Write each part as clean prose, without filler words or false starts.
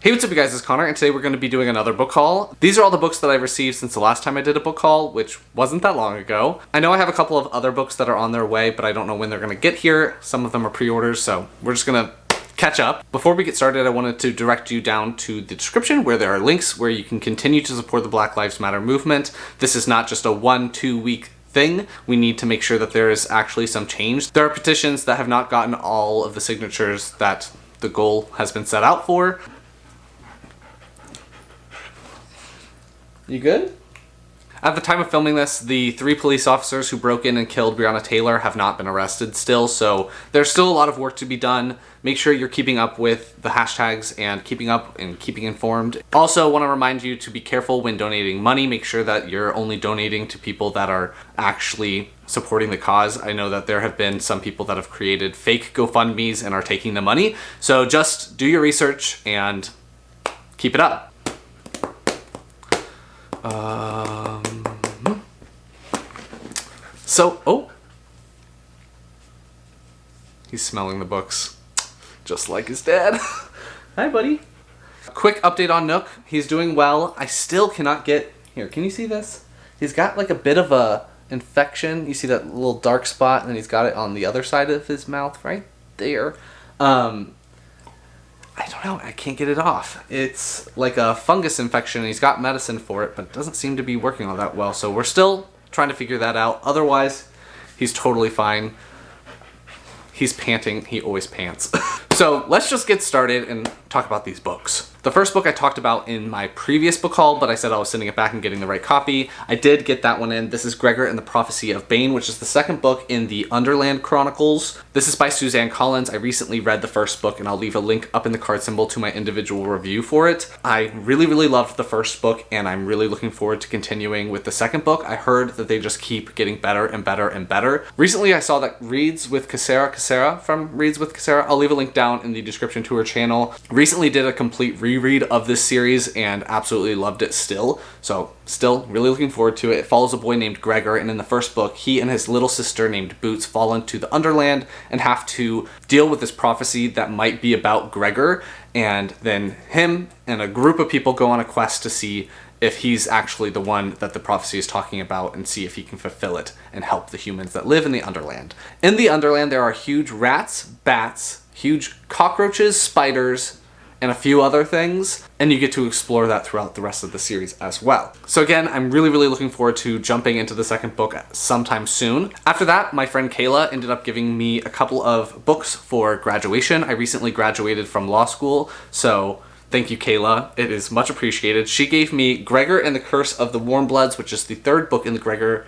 Hey, what's up you guys, it's Connor, and today we're going to be doing another book haul. These are all the books that I've received since the last time I did a book haul, which wasn't that long ago. I know I have a couple of other books that are on their way, but I don't know when they're going to get here. Some of them are pre-orders, so we're just going to catch up. Before we get started, I wanted to direct you down to the description where there are links where you can continue to support the Black Lives Matter movement. This is not just a 1-2 week thing. We need to make sure that there is actually some change. There are petitions that have not gotten all of the signatures that the goal has been set out for. You good? At the time of filming this, the 3 police officers who broke in and killed Breonna Taylor have not been arrested still, so there's still a lot of work to be done. Make sure you're keeping up with the hashtags and keeping up and keeping informed. Also, want to remind you to be careful when donating money. Make sure that you're only donating to people that are actually supporting the cause. I know that there have been some people that have created fake GoFundMes and are taking the money, so just do your research and keep it up. He's smelling the books, just like his dad. Hi, buddy. Quick update on Nook. He's doing well. I still cannot get, here, can you see this? He's got like a bit of a infection. You see that little dark spot, and then he's got it on the other side of his mouth right there. I don't know, I can't get it off. It's like a fungus infection, and he's got medicine for it, but it doesn't seem to be working all that well, so we're still trying to figure that out. Otherwise, he's totally fine. He's panting, he always pants. So let's just get started and talk about these books. The first book I talked about in my previous book haul, but I said I was sending it back and getting the right copy. I did get that one in. This is Gregor and the Prophecy of Bane, which is the second book in the Underland Chronicles. This is by Suzanne Collins. I recently read the first book, and I'll leave a link up in the card symbol to my individual review for it. I really loved the first book, and I'm really looking forward to continuing with the second book. I heard that they just keep getting better and better and better. Recently, I saw that Reads with Kesara from Reads with Kesara. I'll leave a link down in the description to her channel. Recently did a complete reread of this series and absolutely loved it still. So still really looking forward to it. It follows a boy named Gregor, and in the first book, he and his little sister named Boots fall into the Underland and have to deal with this prophecy that might be about Gregor, and then him and a group of people go on a quest to see if he's actually the one that the prophecy is talking about and see if he can fulfill it and help the humans that live in the Underland. In the Underland, there are huge rats, bats, huge cockroaches, spiders, and a few other things, and you get to explore that throughout the rest of the series as well. So again, I'm really looking forward to jumping into the second book sometime soon. After that, my friend Kayla ended up giving me a couple of books for graduation. I recently graduated from law school, so thank you, Kayla. It is much appreciated. She gave me Gregor and the Curse of the Warmbloods, which is the third book in the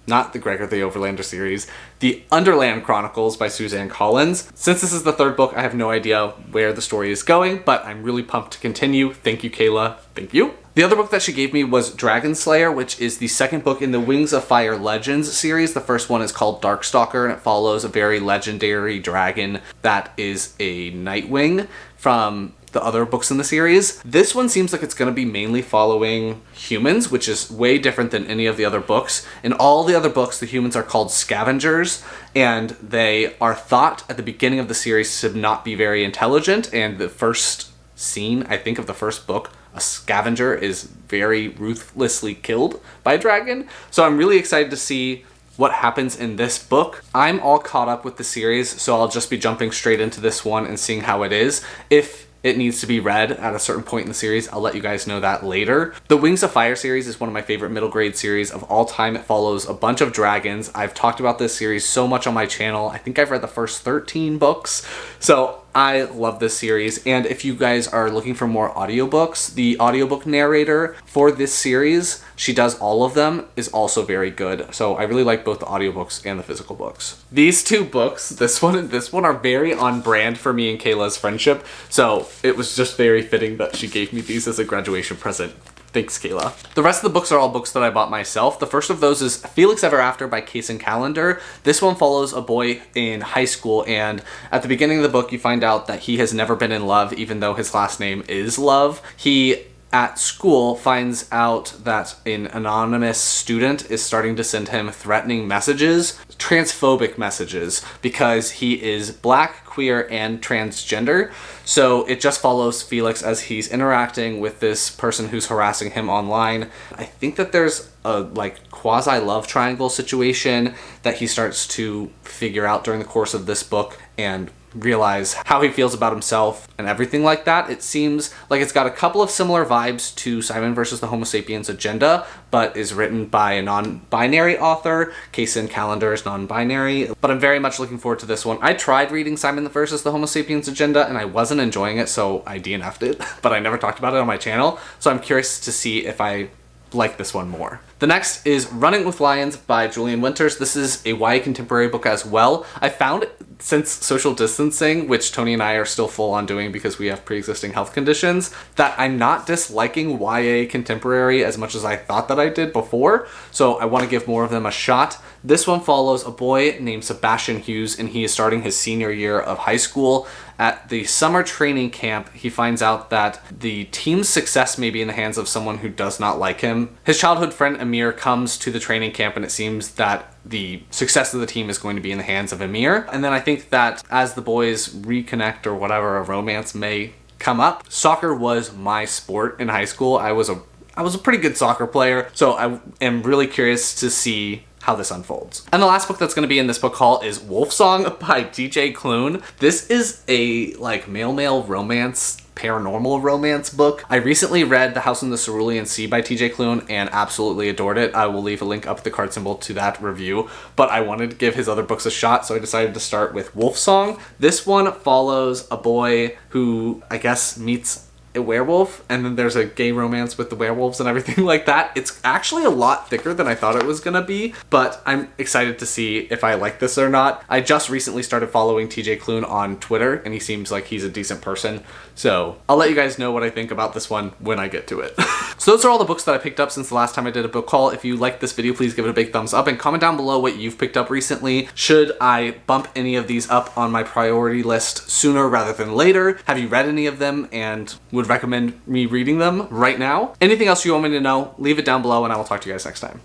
the Overlander series, the Underland Chronicles by Suzanne Collins. Since this is the third book, I have no idea where the story is going, but I'm really pumped to continue. Thank you, Kayla. Thank you. The other book that she gave me was Dragon Slayer, which is the second book in the Wings of Fire Legends series. The first one is called Darkstalker, and it follows a very legendary dragon that is a Nightwing from the other books in the series. This one seems like it's going to be mainly following humans, which is way different than any of the other books. In all the other books, the humans are called scavengers, and they are thought at the beginning of the series to not be very intelligent, and the first scene, I think, of the first book, a scavenger is very ruthlessly killed by a dragon. So I'm really excited to see what happens in this book. I'm all caught up with the series, so I'll just be jumping straight into this one and seeing how it is. If it needs to be read at a certain point in the series, I'll let you guys know that later. The Wings of Fire series is one of my favorite middle grade series of all time. It follows a bunch of dragons. I've talked about this series so much on my channel. I think I've read the first 13 books. So I love this series, and if you guys are looking for more audiobooks, the audiobook narrator for this series, she does all of them, is also very good. So I really like both the audiobooks and the physical books. These two books, this one and this one, are very on brand for me and Kayla's friendship, so it was just very fitting that she gave me these as a graduation present. Thanks, Kayla. The rest of the books are all books that I bought myself. The first of those is Felix Ever After by Case and Calendar. This one follows a boy in high school, and at the beginning of the book, you find out that he has never been in love, even though his last name is Love. He at school finds out that an anonymous student is starting to send him threatening messages, transphobic messages, because he is black, queer, and transgender. So it just follows Felix as he's interacting with this person who's harassing him online. I think that there's a like quasi love triangle situation that he starts to figure out during the course of this book and realize how he feels about himself and everything like that. It seems like it's got a couple of similar vibes to Simon versus the Homo Sapiens Agenda, but is written by a non-binary author. Case in Calendar is non-binary, but I'm very much looking forward to this one. I tried reading Simon versus the Homo Sapiens Agenda and I wasn't enjoying it, so I DNF'd it, but I never talked about it on my channel, so I'm curious to see if I like this one more. The next is Running with Lions by Julian Winters. This is a YA contemporary book as well. I found, since social distancing, which Tony and I are still full on doing because we have pre-existing health conditions, that I'm not disliking YA contemporary as much as I thought that I did before, so I want to give more of them a shot. This one follows a boy named Sebastian Hughes, and he is starting his senior year of high school. At the summer training camp, he finds out that the team's success may be in the hands of someone who does not like him. His childhood friend Amir comes to the training camp, and it seems that the success of the team is going to be in the hands of Amir. And then I think that as the boys reconnect or whatever, a romance may come up. Soccer was my sport in high school. I was a pretty good soccer player, so I am really curious to see how this unfolds. And the last book that's going to be in this book haul is Wolf Song by TJ Klune. This is a like male romance, paranormal romance book. I recently read The House in the Cerulean Sea by TJ Klune and absolutely adored it. I will leave a link up at the card symbol to that review, but I wanted to give his other books a shot, so I decided to start with Wolf Song. This one follows a boy who I guess meets a werewolf, and then there's a gay romance with the werewolves and everything like that. It's actually a lot thicker than I thought it was gonna be, but I'm excited to see if I like this or not. I just recently started following TJ Klune on Twitter, and he seems like he's a decent person, so I'll let you guys know what I think about this one when I get to it. So those are all the books that I picked up since the last time I did a book haul. If you liked this video, please give it a big thumbs up and comment down below what you've picked up recently. Should I bump any of these up on my priority list sooner rather than later? Have you read any of them and would recommend me reading them right now? Anything else you want me to know, leave it down below and I will talk to you guys next time.